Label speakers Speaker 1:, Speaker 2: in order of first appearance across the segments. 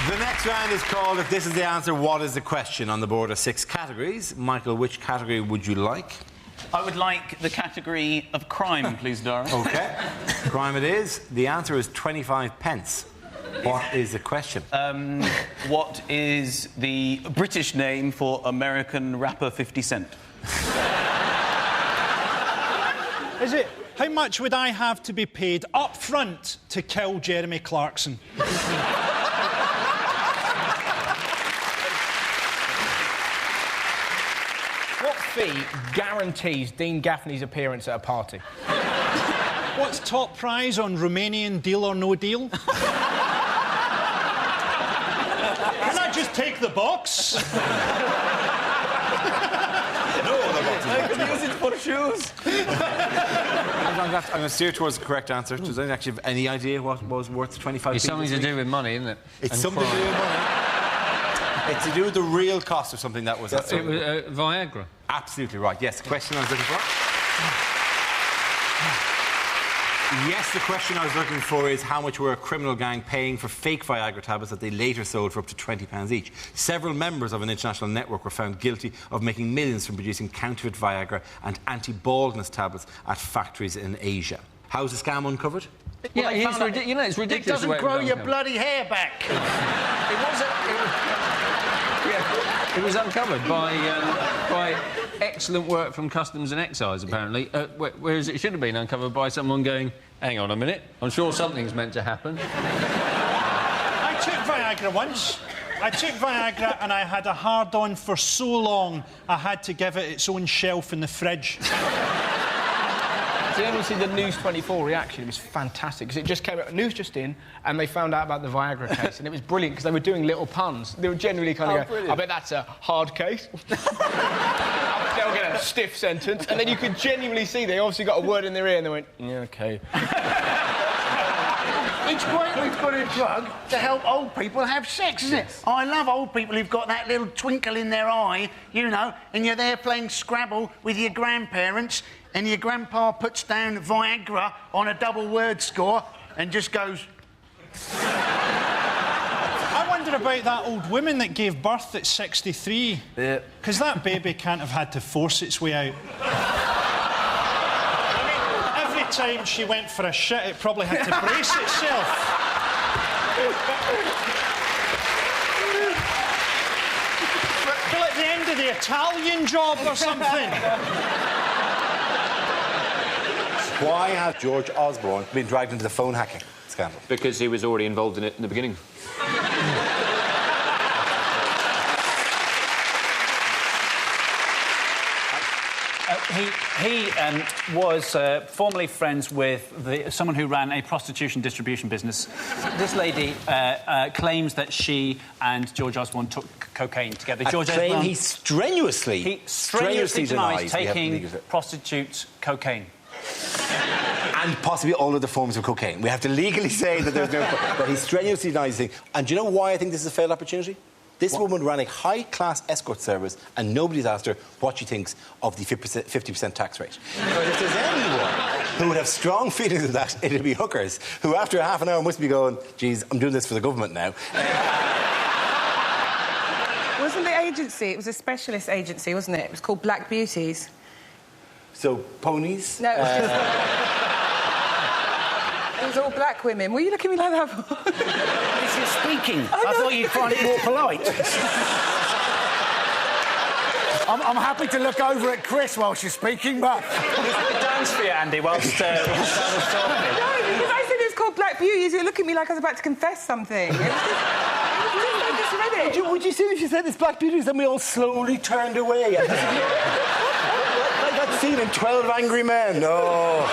Speaker 1: The next round is called If This Is the Answer, What Is the Question? On the board are 6 categories. Michael, which category would you like?
Speaker 2: I would like the category of crime, please, Dara.
Speaker 1: OK. Crime it is. The answer is 25 pence. What is the question?
Speaker 2: What is the British name for American rapper 50 Cent?
Speaker 3: Is it, how much would I have to be paid up front to kill Jeremy Clarkson?
Speaker 4: What fee guarantees Dean Gaffney's appearance at a party?
Speaker 3: What's top prize on Romanian Deal or No Deal? Can I just take the box?
Speaker 2: I could use it for shoes.
Speaker 1: I'm going to steer towards the correct answer. Does anyone actually have any idea what was worth 25p?
Speaker 5: It's something to do with money, isn't it?
Speaker 1: It's something to do with money. It's to do with the real cost of something that was...
Speaker 5: It was Viagra.
Speaker 1: Absolutely right. Yes, the question I was looking for. Yes, the question I was looking for is how much were a criminal gang paying for fake Viagra tablets that they later sold for up to £20 each. Several members of an international network were found guilty of making millions from producing counterfeit Viagra and anti-baldness tablets at factories in Asia. How's the scam uncovered?
Speaker 5: Yeah, it's ridiculous.
Speaker 6: It doesn't grow your bloody hair back.
Speaker 5: It was uncovered by excellent work from Customs and Excise, apparently, whereas it should have been uncovered by someone going, hang on a minute, I'm sure something's meant to happen.
Speaker 3: I took Viagra once. I took Viagra and I had a hard-on for so long I had to give it its own shelf in the fridge.
Speaker 4: Did anyone see the News 24 reaction? It was fantastic, because it just came out, news just in, and they found out about the Viagra case, and it was brilliant, because they were doing little puns. They were genuinely kind of going, I bet that's a hard case. They'll get a stiff sentence, and then you could genuinely see they obviously got a word in their ear, and they went, yeah, OK.
Speaker 6: It's great we've got a drug to help old people have sex, isn't it? I love old people who've got that little twinkle in their eye, you know, and you're there playing Scrabble with your grandparents, and your grandpa puts down Viagra on a double word score and just goes...
Speaker 3: I wonder about that old woman that gave birth at 63.
Speaker 2: Yeah.
Speaker 3: Because that baby can't have had to force its way out. I mean, every time she went for a shit, it probably had to brace itself. Well, at the end of the Italian job or something.
Speaker 1: Why has George Osborne been dragged into the phone hacking scandal?
Speaker 7: Because he was already involved in it in the beginning.
Speaker 8: He was formerly friends with someone who ran a prostitution distribution business. This lady claims that she and George Osborne took cocaine together. George Osborne,
Speaker 1: he strenuously
Speaker 8: denies taking prostitutes' cocaine.
Speaker 1: And possibly all other forms of cocaine. We have to legally say that there's no... But he strenuously denies the thing. And do you know why I think this is a failed opportunity? This woman ran a high-class escort service and nobody's asked her what she thinks of the 50% tax rate. But if there's anyone who would have strong feelings of that, it'd be hookers, who after half an hour must be going, geez, I'm doing this for the government now.
Speaker 9: Wasn't the agency, it was a specialist agency, wasn't it? It was called Black Beauties.
Speaker 1: So, ponies?
Speaker 9: No, it was all black women. Were you looking at me like that for?
Speaker 6: This is speaking. I thought you'd find it more polite. I'm happy to look over at Chris while she's speaking, but...
Speaker 8: Dance for you, Andy, whilst I was talking.
Speaker 9: No, because I said it was called Black Beauties. You look at me like I was about to confess something. I just read it.
Speaker 6: Would you see when she said this Black Beauties, then we all slowly turned away? Like that scene in 12 Angry Men. Oh.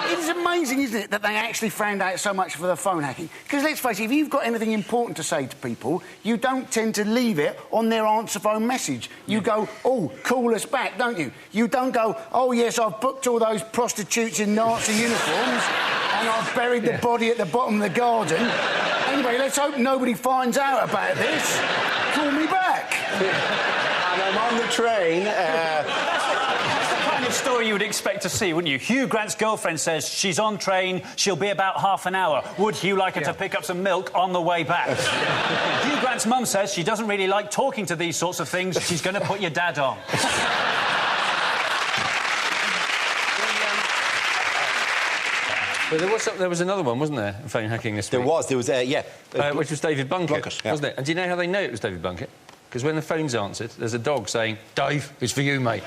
Speaker 6: It's amazing, isn't it, that they actually found out so much for the phone hacking? Because let's face it, if you've got anything important to say to people, you don't tend to leave it on their answer phone message. You go, oh, call us back, don't you? You don't go, oh, yes, I've booked all those prostitutes in Nazi uniforms and I've buried the body at the bottom of the garden. Anyway, let's hope nobody finds out about this. Call me back.
Speaker 1: And I'm on the train.
Speaker 3: That's the kind of
Speaker 8: story you would expect to see, wouldn't you? Hugh Grant's girlfriend says she's on train, she'll be about half an hour. Would Hugh like her to pick up some milk on the way back? Hugh Grant's mum says she doesn't really like talking to these sorts of things. She's going to put your dad on.
Speaker 5: Well, there was another one, wasn't there, phone hacking this week?
Speaker 1: There was, yeah.
Speaker 5: Which was David Blunkett,
Speaker 1: yeah.
Speaker 5: wasn't it? And do you know how they know it was David Blunkett? Because when the phone's answered, there's a dog saying, "Dave, it's for you, mate."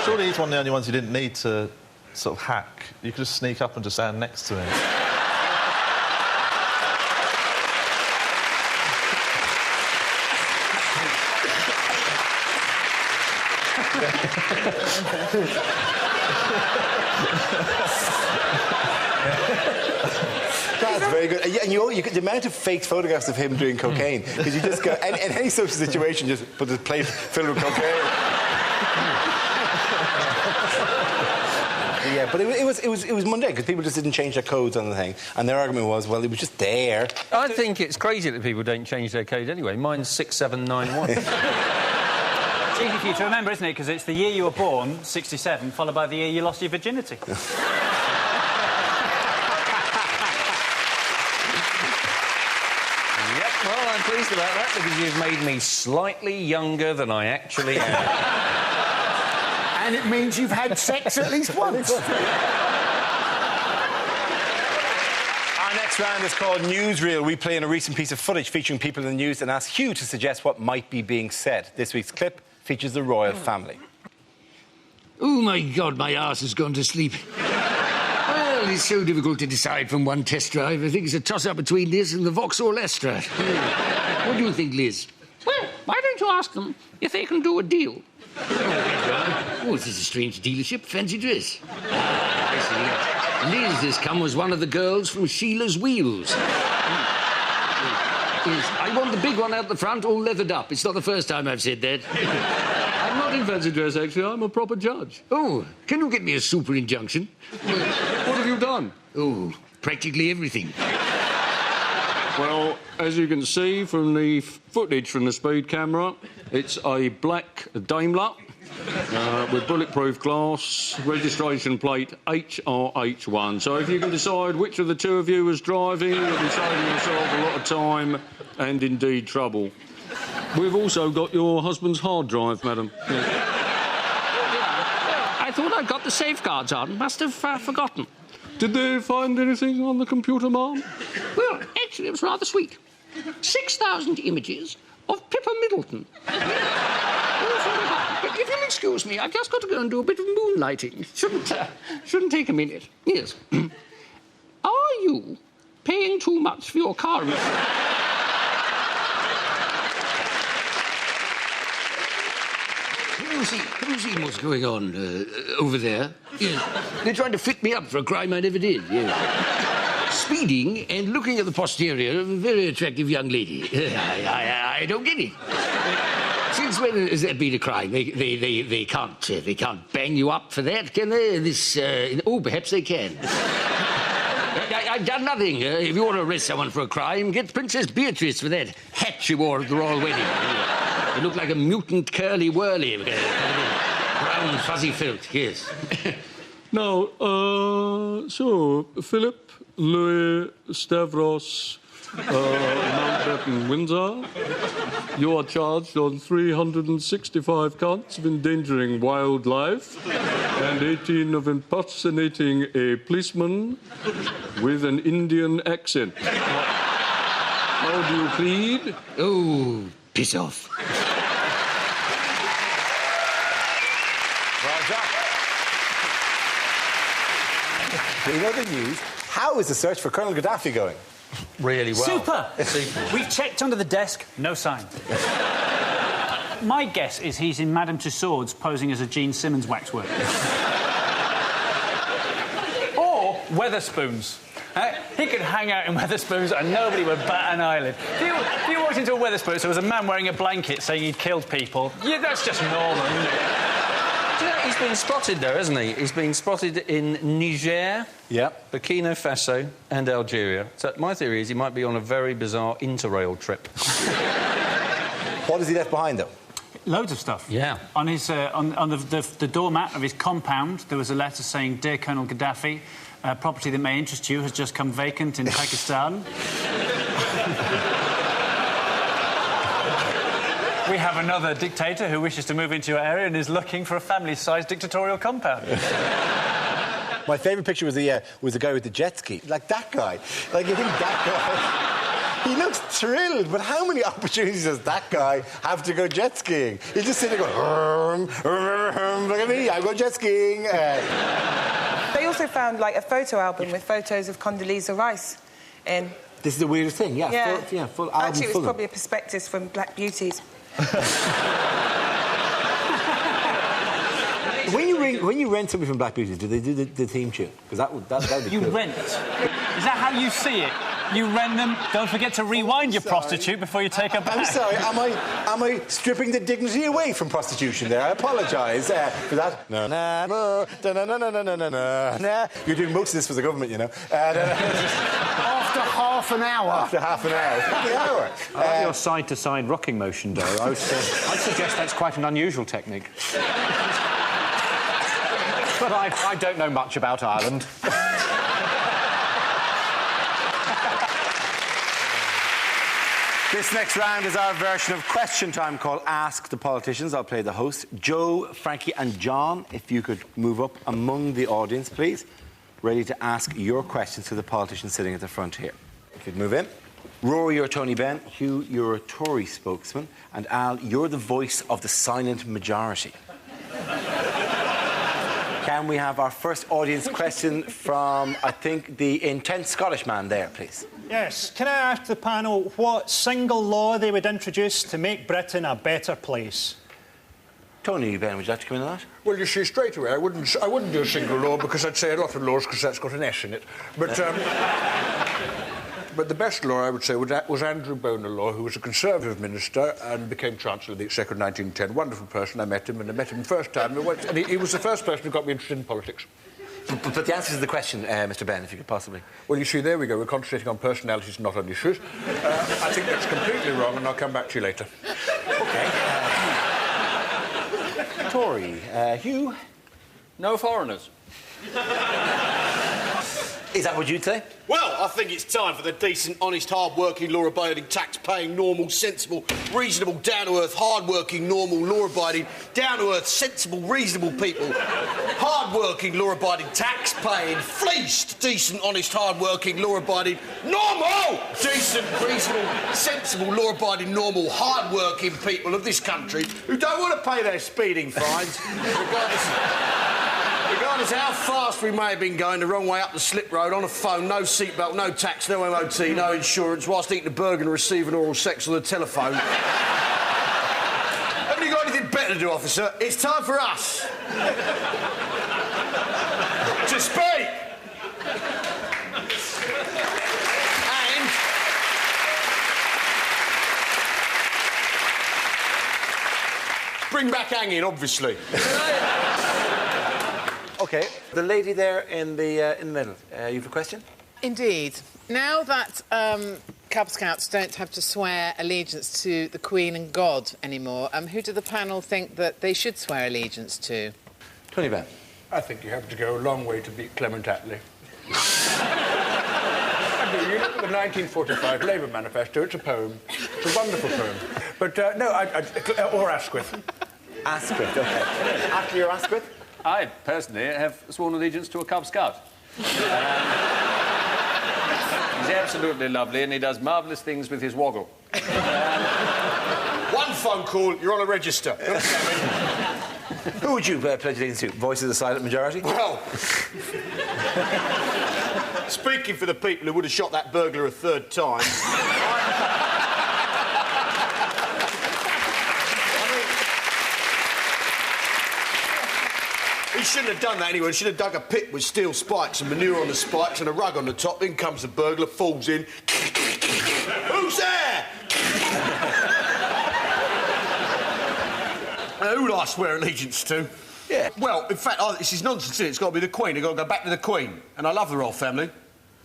Speaker 10: Surely he's one of the only ones you didn't need to sort of hack. You could just sneak up and just stand next to him.
Speaker 1: That's very good. And you could, the amount of faked photographs of him doing cocaine, because you just go, in any social situation, just put the plate filled with cocaine. Yeah, but it was mundane, because people just didn't change their codes on the thing. And their argument was, well, it was just there.
Speaker 5: I think it's crazy that people don't change their code anyway. Mine's 6791.
Speaker 8: It's easy for you to remember, isn't it? Because it's the year you were born, 67, followed by the year you lost your virginity.
Speaker 5: Well, I'm pleased about that, because you've made me slightly younger than I actually am.
Speaker 6: And it means you've had sex at least once.
Speaker 1: Our next round is called Newsreel. We play in a recent piece of footage featuring people in the news and ask Hugh to suggest what might be being said. This week's clip features the royal family.
Speaker 11: Oh, my God, my arse has gone to sleep. Well, it's so difficult to decide from one test drive. I think it's a toss-up between this and the Vauxhall Astra. What do you think, Liz?
Speaker 12: Well, why don't you ask them if they can do a deal?
Speaker 11: Oh, this is a strange dealership. Fancy dress. Ah, I see. Liz has come as one of the girls from Sheila's Wheels. Yes, I want the big one out the front, all leathered up. It's not the first time I've said that.
Speaker 12: I'm not in fancy dress, actually. I'm a proper judge.
Speaker 11: Oh, can you get me a super injunction?
Speaker 12: What have you done?
Speaker 11: Oh, practically everything.
Speaker 12: Well, as you can see from the footage from the speed camera, it's a black Daimler with bulletproof glass, registration plate HRH1. So if you can decide which of the two of you was driving, you'll be saving yourself a lot of time and, indeed, trouble. We've also got your husband's hard drive, madam. Yeah.
Speaker 11: I thought I got the safeguards on. Must have forgotten.
Speaker 12: Did they find anything on the computer, ma'am?
Speaker 11: Well, actually, it was rather sweet. 6,000 images of Pippa Middleton. But if you'll excuse me, I've just got to go and do a bit of moonlighting. Shouldn't take a minute. Yes. Are you paying too much for your car? Have you seen what's going on over there? Yes. They're trying to fit me up for a crime I never did. Yes. Speeding and looking at the posterior of a very attractive young lady. I don't get it. Since when has that been a crime? They can't bang you up for that, can they? Oh, perhaps they can. I've done nothing. If you want to arrest someone for a crime, get Princess Beatrice for that hat she wore at the royal wedding. It looked like a mutant curly-whirly. Brown fuzzy felt, yes.
Speaker 12: Now, so, Philip, Louis, Stavros, Mountbatten, Windsor, you are charged on 365 counts of endangering wildlife and 18 of impersonating a policeman with an Indian accent. How do you plead?
Speaker 11: Oh, piss off.
Speaker 1: Well done. In other news, how is the search for Colonel Gaddafi going?
Speaker 5: Really well.
Speaker 8: Super! We've checked under the desk, no sign. My guess is he's in Madame Tussauds posing as a Gene Simmons waxwork. Or Weatherspoons. He could hang out in Weatherspoons and nobody would bat an eyelid. If you walked into a Weatherspoons, there was a man wearing a blanket saying he'd killed people. Yeah, that's just normal, isn't it?
Speaker 5: Do you know, he's been spotted, though, hasn't he? He's been spotted in Niger, Burkina Faso and Algeria. So my theory is he might be on a very bizarre interrail trip.
Speaker 1: What has he left behind, though?
Speaker 8: Loads of stuff.
Speaker 5: Yeah.
Speaker 8: On his on the doormat of his compound, there was a letter saying, "Dear Colonel Gaddafi, property that may interest you has just come vacant in Pakistan." We have another dictator who wishes to move into your area and is looking for a family-sized dictatorial compound.
Speaker 1: My favourite picture was the guy with the jet ski. Like that guy. Like, you think that guy... He looks thrilled, but how many opportunities does that guy have to go jet skiing? He's just sitting there going, look at me, I go jet skiing.
Speaker 9: They also found, like, a photo album with photos of Condoleezza Rice in.
Speaker 1: This is the weirdest thing, yeah. Full album.
Speaker 9: Actually, it was
Speaker 1: full
Speaker 9: probably a prospectus from Black Beauties.
Speaker 1: When you rent somebody from Black Beauties, do they do the theme tune? Because that would be
Speaker 8: You
Speaker 1: cool.
Speaker 8: rent? Is that how you see it? You rent them. Don't forget to rewind your prostitute before you take her back.
Speaker 1: I'm sorry. Am I stripping the dignity away from prostitution there? I apologise for that. No, no. You're doing most of this for the government, you know.
Speaker 6: After half an hour.
Speaker 1: After half an hour. Half an hour.
Speaker 13: I like your side-to-side rocking motion, Doe. I'd suggest that's quite an unusual technique. But I don't know much about Ireland.
Speaker 1: This next round is our version of Question Time called Ask the Politicians. I'll play the host. Joe, Frankie and John, if you could move up among the audience, please. Ready to ask your questions to the politicians sitting at the front here. If you'd move in. Rory, you're Tony Benn. Hugh, you're a Tory spokesman. And Al, you're the voice of the silent majority. Can we have our first audience question from, I think, the intense Scottish man there, please?
Speaker 3: Yes. Can I ask the panel what single law they would introduce to make Britain a better place?
Speaker 1: Tony Benn, would you like to come in on that?
Speaker 14: Well, you see, straight away, I wouldn't do a single law because I'd say a lot of laws because that's got an S in it. But the best law, I would say, was Andrew Bonar Law, who was a Conservative minister and became Chancellor of the Exchequer in 1910. Wonderful person. I met him the first time. And he was the first person who got me interested in politics.
Speaker 1: But the answer to the question, Mr. Benn, if you could possibly...
Speaker 14: Well, you see, there we go. We're concentrating on personalities, not on issues. I think that's completely wrong, and I'll come back to you later.
Speaker 1: OK. Tory. Hugh?
Speaker 5: No foreigners.
Speaker 1: Is that what you'd say?
Speaker 15: Well, I think it's time for the decent, honest, hard-working, law-abiding, tax-paying, normal, sensible, reasonable, down-to-earth, hard-working, normal, law-abiding, down-to-earth, sensible, reasonable people. Hard-working, law-abiding, tax-paying, fleeced, decent, honest, hard-working, law-abiding, normal, decent, reasonable, sensible, law-abiding, normal, hard-working people of this country who don't want to pay their speeding fines, regardless how fast we may have been going the wrong way up the slip road, on a phone, no seatbelt, no tax, no MOT, no insurance, whilst eating a burger and receiving oral sex on the telephone. Haven't you got anything better to do, officer? It's time for us to speak. And bring back hanging, obviously.
Speaker 1: OK. The lady there in the middle. You have a question?
Speaker 16: Indeed. Now that Cub Scouts don't have to swear allegiance to the Queen and God anymore, who do the panel think that they should swear allegiance to?
Speaker 1: Tony Benn.
Speaker 14: I think you have to go a long way to beat Clement Attlee. You look at the 1945 Labour Manifesto, it's a poem. It's a wonderful poem. But, no, or Asquith.
Speaker 1: Asquith, OK. Attlee or Asquith?
Speaker 5: I, personally, have sworn allegiance to a Cub Scout. He's absolutely lovely and he does marvellous things with his woggle.
Speaker 15: One phone call, you're on a register.
Speaker 1: Who would you pledge allegiance to? Voice of the silent majority?
Speaker 15: Well, speaking for the people who would have shot that burglar a third time... He shouldn't have done that anyway. He should have dug a pit with steel spikes and manure on the spikes and a rug on the top. In comes the burglar, falls in. Who's there? Who would I swear allegiance to? Yeah. Well, in fact, this is nonsense, isn't it? It's got to be the Queen. I've got to go back to the Queen. And I love the royal family.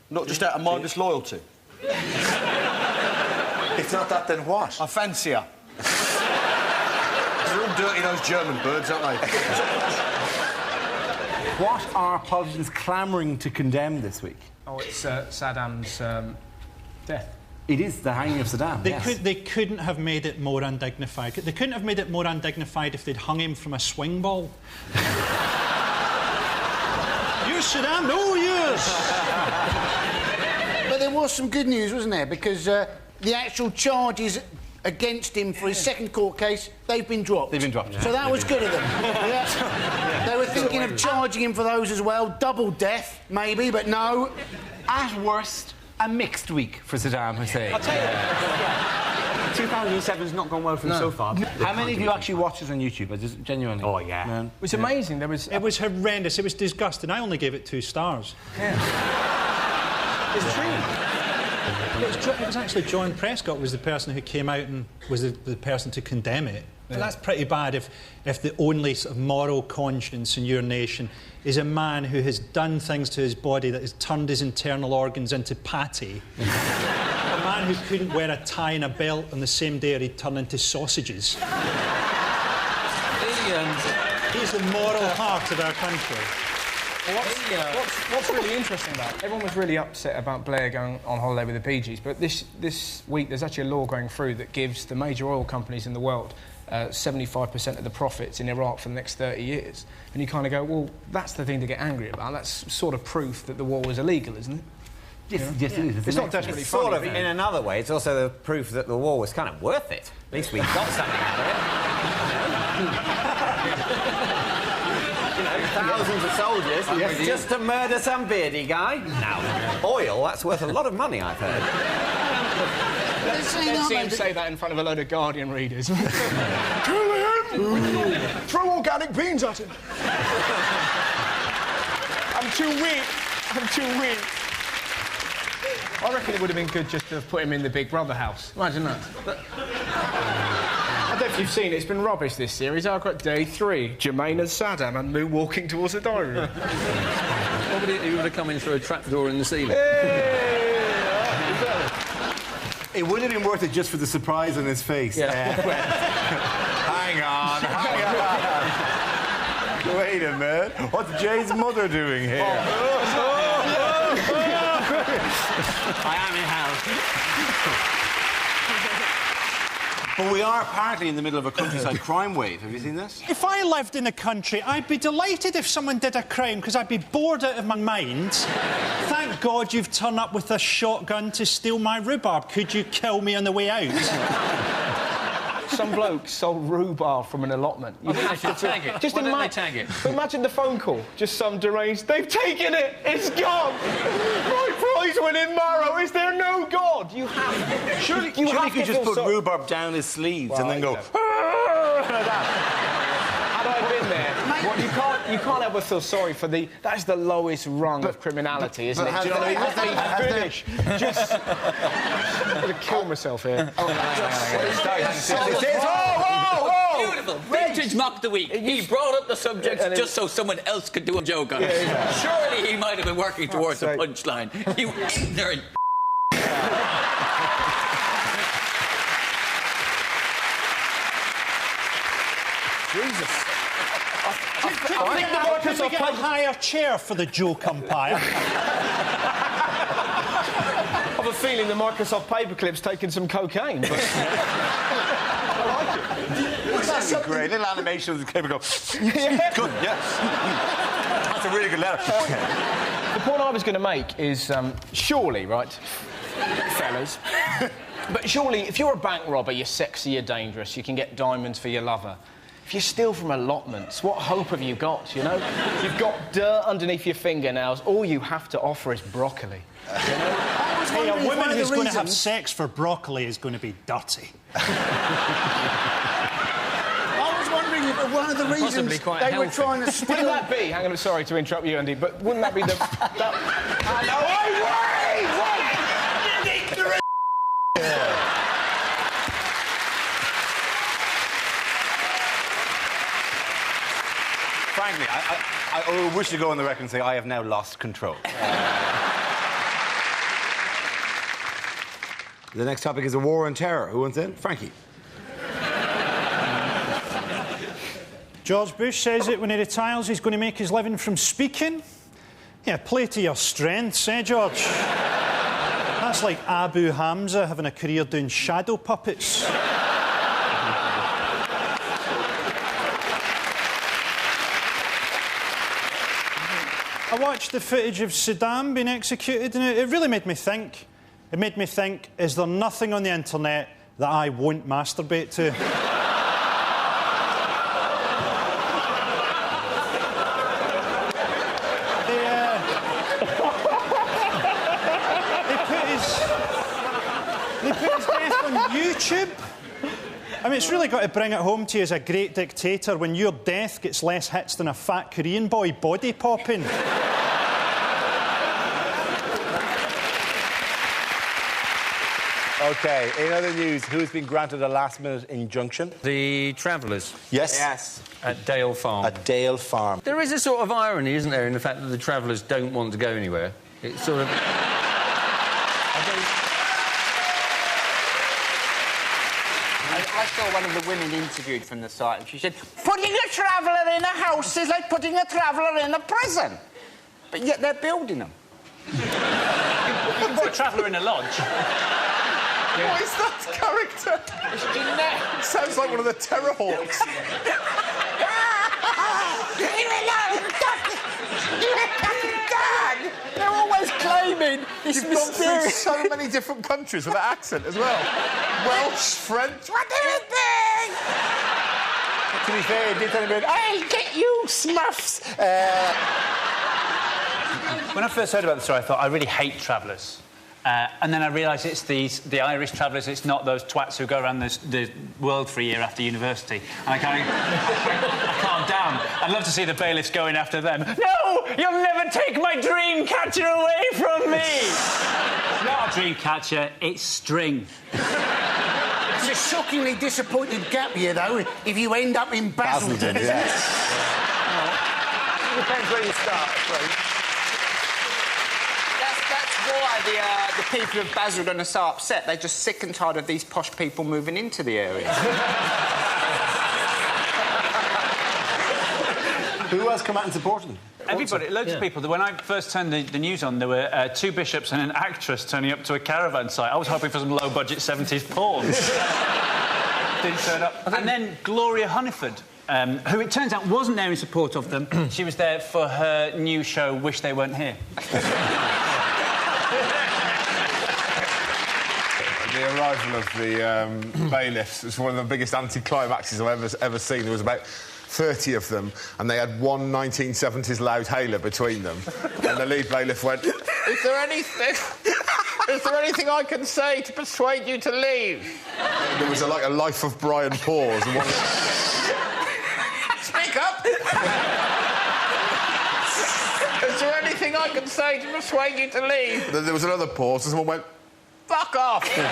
Speaker 15: Not just out of mindless loyalty.
Speaker 1: If not that, then what?
Speaker 15: I fancy her. They're all dirty, those German birds, aren't they?
Speaker 1: What are politicians clamouring to condemn this week?
Speaker 4: Oh, it's Saddam's death.
Speaker 1: It is the hanging of Saddam.
Speaker 3: They couldn't have made it more undignified. They couldn't have made it more undignified if they'd hung him from a swing ball. Yours, Saddam? No, yours!
Speaker 6: But there was some good news, wasn't there? Because the actual charges against him for his second court case, they've been dropped.
Speaker 1: They've been dropped.
Speaker 6: So that was good of them. Yeah. They were thinking of charging him for those as well. Double death, maybe, but no.
Speaker 1: At worst, a mixed week for Saddam Hussein.
Speaker 13: I'll tell you, 2007's not gone well for him so far.
Speaker 1: How many of you actually watch this on YouTube? Just genuinely.
Speaker 13: Oh, yeah.
Speaker 1: Man.
Speaker 4: It was amazing. It was
Speaker 3: horrendous. It was disgusting. I only gave it 2 stars.
Speaker 4: It's true.
Speaker 3: It was actually John Prescott was the person who came out and was the person to condemn it. But that's pretty bad if the only sort of moral conscience in your nation is a man who has done things to his body that has turned his internal organs into patty. A man who couldn't wear a tie and a belt on the same day or he'd turn into sausages. He's the moral heart of our country.
Speaker 4: What's really interesting about it, everyone was really upset about Blair going on holiday with the Bee Gees, but this week there's actually a law going through that gives the major oil companies in the world 75% of the profits in Iraq for the next 30 years. And you kind of go, well, that's the thing to get angry about. That's sort of proof that the war was illegal, isn't it?
Speaker 1: Yes, it is.
Speaker 4: It's not desperately funny.
Speaker 13: Sort of, in another way, it's also the proof that the war was kind of worth it. At least we got something out of it. Thousands of soldiers just to murder some beardy guy. Now, oil, that's worth a lot of money, I've heard.
Speaker 4: Let's see him say that in front of a load of Guardian readers.
Speaker 15: Kill him!
Speaker 4: Throw organic beans at him. I'm too weak. I reckon it would have been good just to have put him in the Big Brother house. Imagine that. I don't know if you've seen it. It's been rubbish, this series. I've got day 3. Jermaine and Saddam and Moo walking towards the diary room.
Speaker 5: He would have come in through a trapdoor in the ceiling.
Speaker 1: It would have been worth it just for the surprise on his face.
Speaker 5: Yeah.
Speaker 1: Hang on. Wait a minute. What's Jay's mother doing here?
Speaker 13: I am in hell.
Speaker 1: But we are apparently in the middle of a countryside crime wave. Have you seen this?
Speaker 3: If I lived in a country, I'd be delighted if someone did a crime because I'd be bored out of my mind. Thank God you've turned up with a shotgun to steal my rhubarb. Could you kill me on the way out?
Speaker 4: Some bloke sold rhubarb from an allotment. You have to
Speaker 5: tag it.
Speaker 4: Just
Speaker 5: Why don't they tag it?
Speaker 4: Imagine the phone call. Just some deranged. They've taken it. It's gone. My prize-winning marrow. Is there no God? You have.
Speaker 1: Surely you could just put rhubarb down his sleeves and then go.
Speaker 4: Had I been there, you can't ever feel sorry for the. That's the lowest rung of criminality, isn't it? Do you know what I mean? Let me finish. Just. I'm going to kill myself here.
Speaker 11: Beautiful. Vintage Mock the Week. He brought up the subject just so someone else could do a joke on it. Surely he might have been working towards a punchline. You ignorant.
Speaker 3: Jesus. Could we get a higher chair for the joke umpire?
Speaker 4: I have a feeling the Microsoft Paperclip's taken some cocaine. But... I like it.
Speaker 1: That's great. Little animation of the camera go. Good, yes. That's a really good letter.
Speaker 4: The point I was going to make is, surely, right, fellas, but surely, if you're a bank robber, you're sexy, you're dangerous, you can get diamonds for your lover. If you steal from allotments, what hope have you got, you know? You've got dirt underneath your fingernails. All you have to offer is broccoli. You know?
Speaker 3: Hey, a woman who's going to have sex for broccoli is going to be dirty.
Speaker 6: I was wondering if one of the reasons they were trying to steal...
Speaker 4: Wouldn't that be... Hang on, sorry to interrupt you, Andy, but wouldn't that be the...
Speaker 1: Frankly, I wish to go on the record and say I have now lost control. The next topic is a war on terror. Who wants in? Frankie.
Speaker 3: George Bush says that when he retires, he's going to make his living from speaking. Yeah, play to your strengths, eh, George? That's like Abu Hamza having a career doing shadow puppets. I watched the footage of Saddam being executed and it really made me think. It made me think, is there nothing on the internet that I won't masturbate to? They put his death on YouTube. I mean, it's really got to bring it home to you as a great dictator when your death gets less hits than a fat Korean boy body popping.
Speaker 1: OK, in other news, who's been granted a last-minute injunction?
Speaker 5: The Travellers.
Speaker 1: Yes?
Speaker 13: Yes.
Speaker 5: At Dale Farm.
Speaker 1: At Dale Farm.
Speaker 5: There is a sort of irony, isn't there, in the fact that the Travellers don't want to go anywhere. It's sort of...
Speaker 13: I saw one of the women interviewed from the site and she said, putting a traveller in a house is like putting a traveller in a prison. But yet they're building them.
Speaker 8: You can put a traveller in a lodge.
Speaker 10: What is that character? It sounds like one of the Terrorhawks.
Speaker 13: They're always claiming this
Speaker 10: You've gone through so many different countries with that accent as well. Welsh, French...
Speaker 13: What do you think?
Speaker 1: To be fair, he did tell me,
Speaker 13: I'll get you, Smurfs.
Speaker 8: When I first heard about the story, I thought, I really hate travellers. And then I realised it's the Irish travellers, it's not those twats who go around the world for a year after university. And I calmed down. I'd love to see the bailiffs going after them. No! You'll never take my dream catcher away from me! It's not a dream catcher, it's string.
Speaker 6: It's a shockingly disappointing gap year, though, if you end up in Basildon, isn't it?
Speaker 13: It depends where you start, right? That's why the people of Basildon are so upset. They're just sick and tired of these posh people moving into the area.
Speaker 1: Who else come out and support them?
Speaker 8: Everybody, loads of people. When I first turned the news on, there were 2 bishops and an actress turning up to a caravan site. I was hoping for some low-budget 70s porn. Didn't turn up. And then Gloria Hunniford, who it turns out wasn't there in support of them. She was there for her new show, Wish They Weren't Here.
Speaker 17: The arrival of the bailiffs was one of the biggest anti-climaxes I've ever seen. There was about 30 of them, and they had one 1970s loudhailer between them. And the lead bailiff went,
Speaker 13: Is there anything I can say to persuade you to leave?
Speaker 17: There was like a Life of Brian pause. And one...
Speaker 13: Speak up! Is there anything I can say to persuade you to leave?
Speaker 17: Then there was another pause, and someone went,
Speaker 13: Fuck off! No,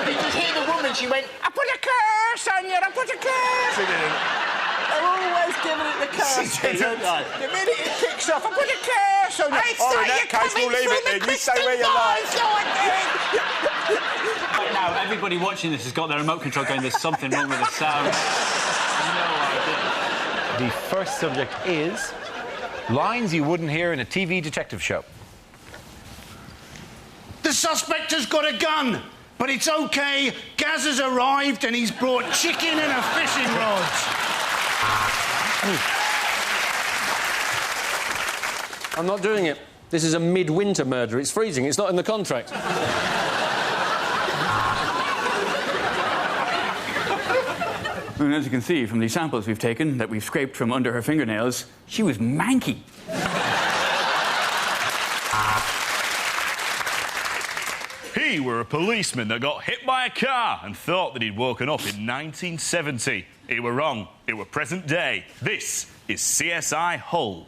Speaker 13: did you hear the woman? She went, I put a curse on you, I put a curse!
Speaker 17: She didn't.
Speaker 13: They're always giving it the curse.
Speaker 17: She didn't.
Speaker 13: The minute it kicks off, I put a curse on you.
Speaker 17: I saw in that case, we'll leave it then. You say where you like.
Speaker 8: Right now, everybody watching this has got their remote control going, there's something wrong with the sound. No idea.
Speaker 18: The first subject is lines you wouldn't hear in a TV detective show.
Speaker 6: The suspect has got a gun, but it's OK. Gaz has arrived and he's brought chicken and a fishing rod.
Speaker 5: I'm not doing it. This is a midwinter murder. It's freezing. It's not in the contract.
Speaker 19: And as you can see from the samples we've taken that we've scraped from under her fingernails, she was manky.
Speaker 20: He were a policeman that got hit by a car and thought that he'd woken up in 1970. He were wrong. It were present day. This is CSI Hull.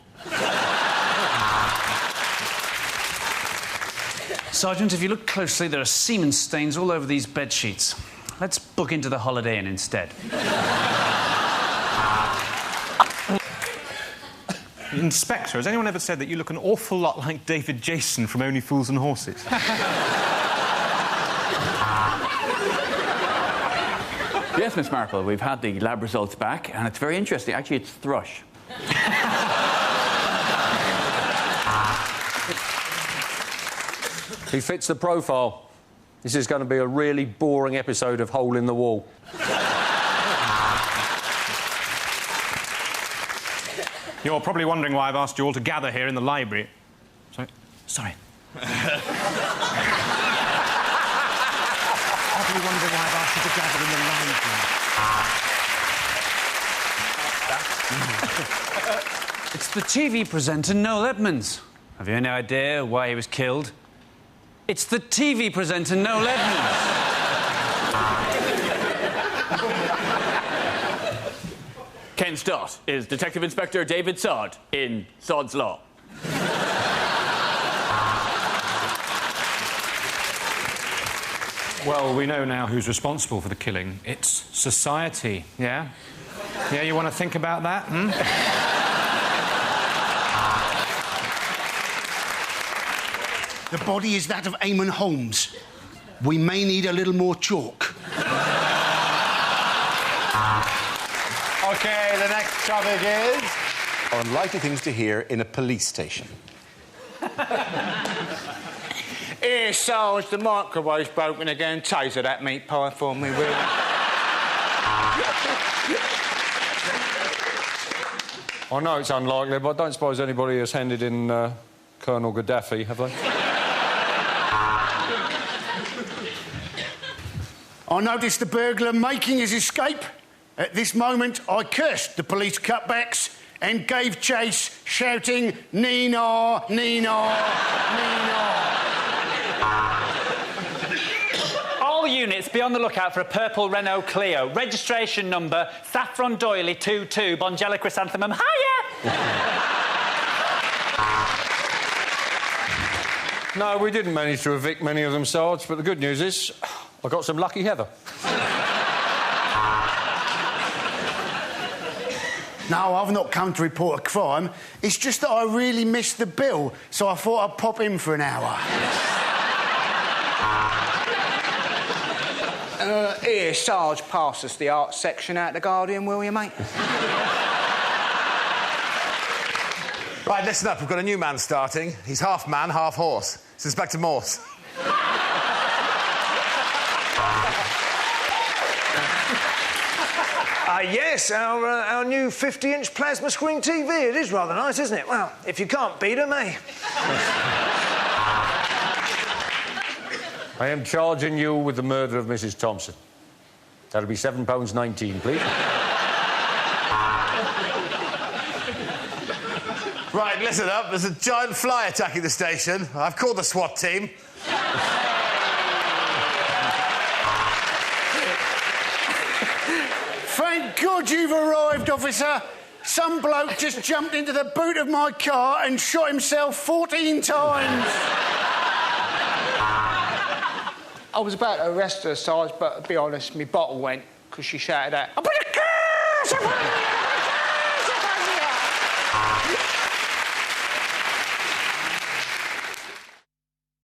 Speaker 19: Sergeant, if you look closely, there are semen stains all over these bed sheets. Let's book into the Holiday Inn instead.
Speaker 21: Inspector, has anyone ever said that you look an awful lot like David Jason from Only Fools and Horses?
Speaker 19: Yes, Miss Marple, we've had the lab results back, and it's very interesting. Actually, it's thrush.
Speaker 5: He fits the profile. This is going to be a really boring episode of Hole in the Wall.
Speaker 21: You're probably wondering why I've asked you all to gather here in the library. Sorry. Probably wondering why I've asked you to gather in the library.
Speaker 8: It's the TV presenter Noel Edmonds. Have you any idea why he was killed? It's the TV presenter Noel Edmonds.
Speaker 19: Ken Stott is Detective Inspector David Sod in Sod's Law.
Speaker 21: Well, we know now who's responsible for the killing. It's society, yeah? Yeah, you want to think about that,
Speaker 6: The body is that of Eamon Holmes. We may need a little more chalk.
Speaker 1: OK, the next topic is... unlikely things to hear in a police station.
Speaker 13: Here, Sarge, the microwave's broken again. Taser that meat pie for me, will you?
Speaker 5: I know it's unlikely, but I don't suppose anybody has handed in Colonel Gaddafi, have they?
Speaker 6: I noticed the burglar making his escape. At this moment, I cursed the police cutbacks and gave chase, shouting, Nina, Nina, Nina.
Speaker 8: All units, be on the lookout for a purple Renault Clio. Registration number, Saffron Doily 22, Bongella Chrysanthemum. Hiya!
Speaker 5: No, we didn't manage to evict many of them, Sarge, but the good news is I got some lucky heather.
Speaker 6: No, I've not come to report a crime. It's just that I really missed the bill, so I thought I'd pop in for an hour.
Speaker 13: Here, Sarge, pass us the art section out the Guardian, will you, mate?
Speaker 17: Right, listen up. We've got a new man starting. He's half man, half horse. It's Inspector Morse.
Speaker 2: Yes, our new 50-inch plasma screen TV. It is rather nice, isn't it? Well, if you can't beat them, eh?
Speaker 5: I am charging you with the murder of Mrs. Thompson. That'll be £7.19, please.
Speaker 17: Right, listen up. There's a giant fly attacking the station. I've called the SWAT team.
Speaker 6: Thank God you've arrived, officer. Some bloke just jumped into the boot of my car and shot himself 14 times.
Speaker 4: I was about to arrest her, Sarge, but to be honest, my bottle went because she shouted out, "I put a curse upon you!"